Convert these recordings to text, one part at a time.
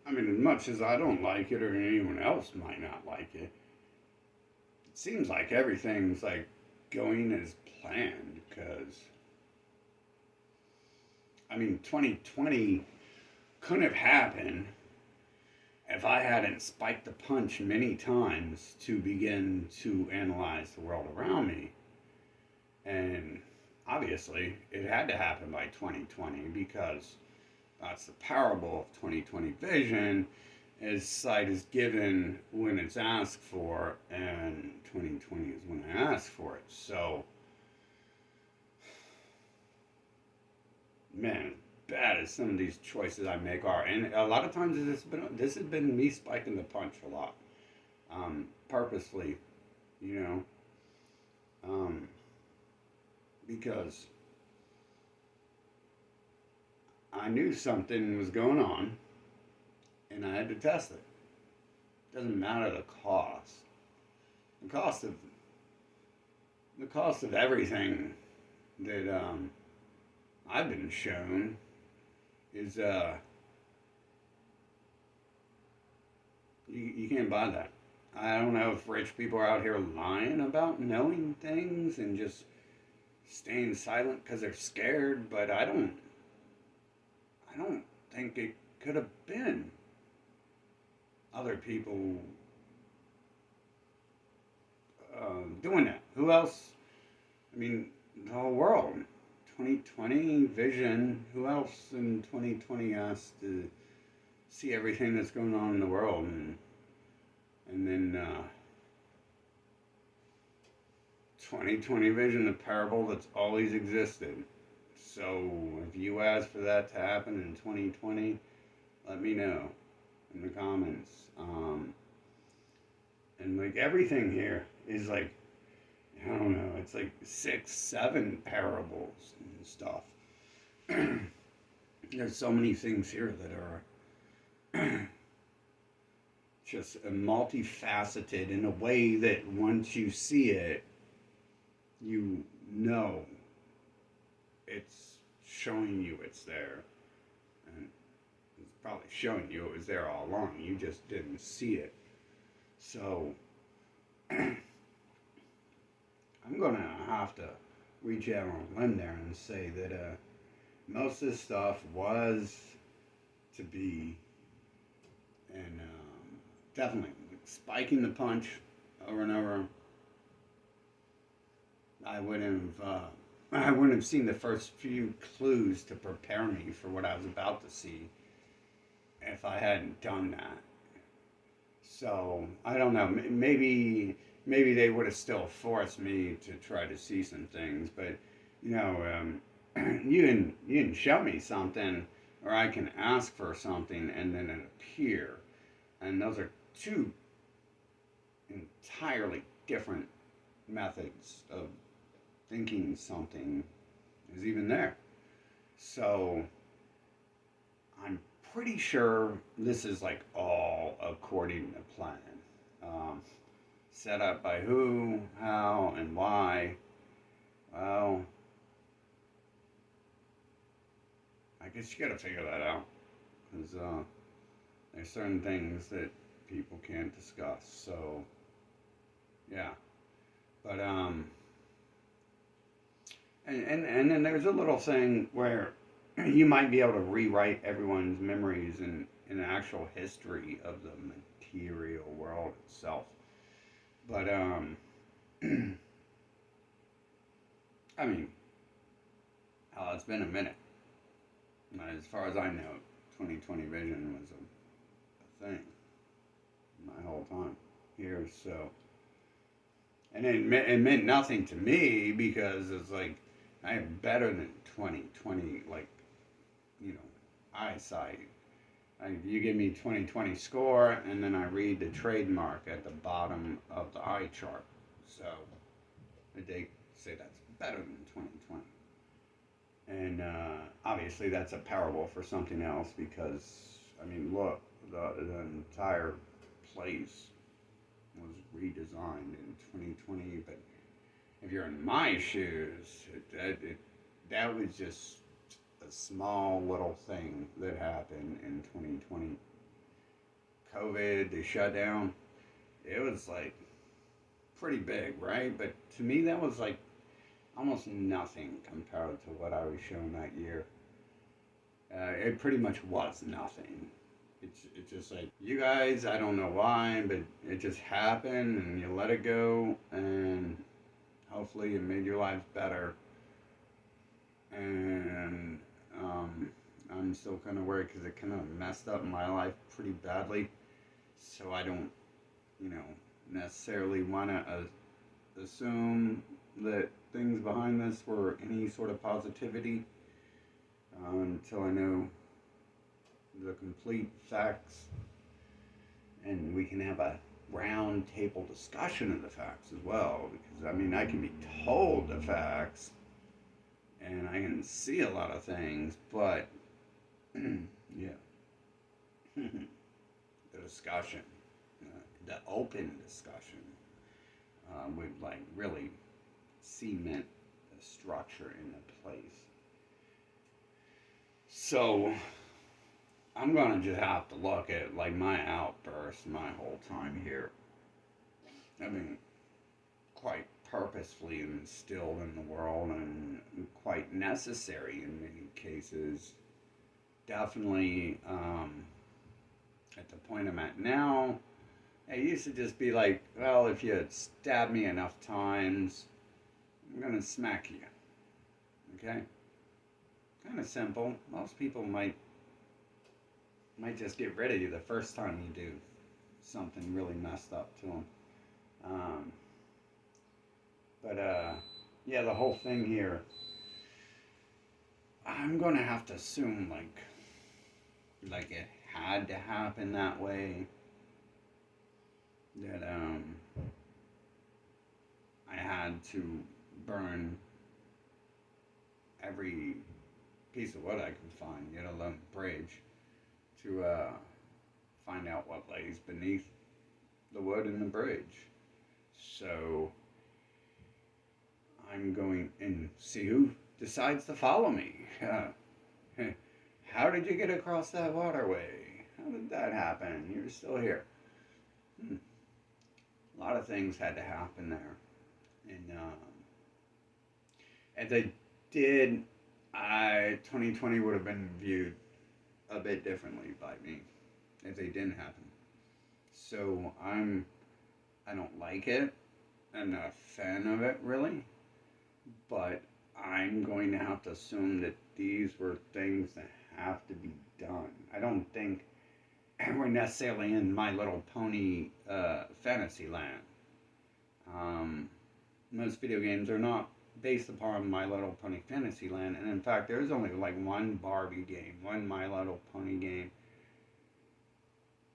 I mean, as much as I don't like it, or anyone else might not like it seems like everything's like going as planned. Because I mean, 2020 couldn't have happened if I hadn't spiked the punch many times to begin to analyze the world around me. And obviously, it had to happen by 2020 because that's the parable of 2020 vision. Is sight is given when it's asked for, and 2020 is when I ask for it. So, man, as bad as some of these choices I make are, and a lot of times this has been me spiking the punch a lot, purposely, you know, um, because I knew something was going on, and I had to test it. Doesn't matter the cost. The cost of the cost of everything that I've been shown is you can't buy that. I don't know if rich people are out here lying about knowing things and just staying silent because they're scared, but I don't think it could have been other people doing that. Who else? I mean, the whole world. 2020 vision. Who else in 2020 has to see everything that's going on in the world and then 2020 vision, the parable that's always existed. So if you ask for that to happen in 2020, let me know in the comments. And like everything here is like, I don't know, it's like 6, 7 parables and stuff. There's so many things here that are just multifaceted in a way that once you see it, you know it's showing you it's there. And it's probably showing you it was there all along. You just didn't see it. So I'm going to have to reach out on a limb there and say that most of this stuff was to be, and definitely spiking the punch over and over. I wouldn't have. I wouldn't have seen the first few clues to prepare me for what I was about to see if I hadn't done that. So I don't know. Maybe they would have still forced me to try to see some things, but you know, you can show me something, or I can ask for something and then it appear, and those are two entirely different methods of thinking something is even there. So I'm pretty sure this is like all according to plan. Um, Set up by who, how, and why. Well, I guess you gotta figure that out. Because there's certain things that people can't discuss. So, yeah. But, and then there's a little thing where you might be able to rewrite everyone's memories in the actual history of the material world itself. But I mean, hell, it's been a minute. As far as I know, 2020 vision was a thing my whole time here. So, and it meant nothing to me because it's like I have better than 2020, like, you know, eyesight. You give me 2020 score, and then I read the trademark at the bottom of the eye chart. So they say that's better than 2020. And obviously, that's a parable for something else because, I mean, look, the entire place was redesigned in 2020. But if you're in my shoes, that was just a small little thing that happened in 2020. COVID, the shutdown, it was like pretty big, right? But to me, that was like almost nothing compared to what I was shown that year. It pretty much was nothing. It's just like you guys. I don't know why, but it just happened, and you let it go, and hopefully it made your lives better. And I'm still kind of worried because it kind of messed up my life pretty badly. So I don't, you know, necessarily want to assume that things behind this were any sort of positivity until I know the complete facts, and we can have a round table discussion of the facts as well. Because I mean, I can be told the facts, and I can see a lot of things, but yeah, the discussion, the open discussion, would like really cement the structure into place. So I'm gonna just have to look at like my outbursts my whole time here. I mean, quite purposefully instilled in the world and quite necessary in many cases. Definitely, at the point I'm at now, it used to just be like, well, if you stab me enough times, I'm gonna smack you. Okay, kind of simple. Most people might just get rid of you the first time you do something really messed up to them. Um, but yeah, the whole thing here, I'm gonna have to assume like it had to happen that way. That I had to burn every piece of wood I could find, yet alone bridge, to find out what lays beneath the wood in the bridge. So I'm going and see who decides to follow me. How did you get across that waterway? How did that happen? You're still here. Hmm. A lot of things had to happen there, and if they did, 2020 would have been viewed a bit differently by me if they didn't happen. So I don't like it. I'm not a fan of it really, but I'm going to have to assume that these were things that have to be done. I don't think we're necessarily in My Little Pony fantasy land. Most video games are not based upon My Little Pony Fantasyland, and in fact, there's only like one Barbie game, one My Little Pony game.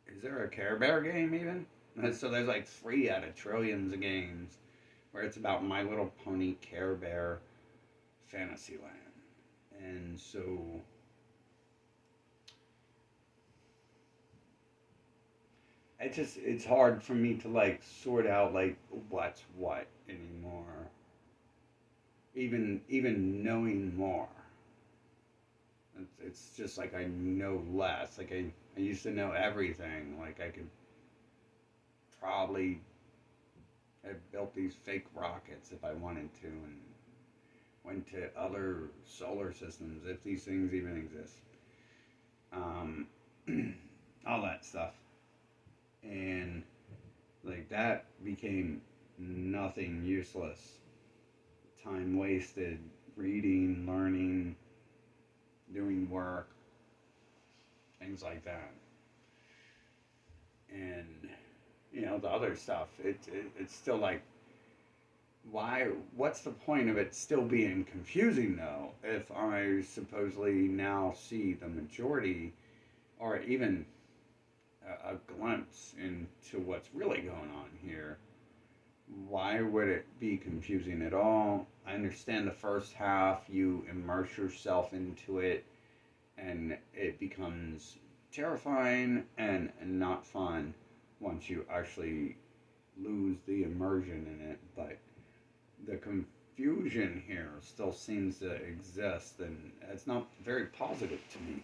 Is there a Care Bear game even? So there's like three out of trillions of games where it's about My Little Pony Care Bear Fantasyland, and so it's hard for me to like sort out like what's what anymore. Even knowing more, it's just like I know less. Like I used to know everything. Like I could probably have built these fake rockets if I wanted to, and went to other solar systems if these things even exist. Um, all that stuff, and like that became nothing, useless, time wasted reading, learning, doing work, things like that. And the other stuff, it's still like, why? What's the point of it still being confusing though? If I supposedly now see the majority, or even a glimpse into what's really going on here, why would it be confusing at all? I understand the first half, you immerse yourself into it, and it becomes terrifying and not fun once you actually lose the immersion in it. But the confusion here still seems to exist, and it's not very positive to me.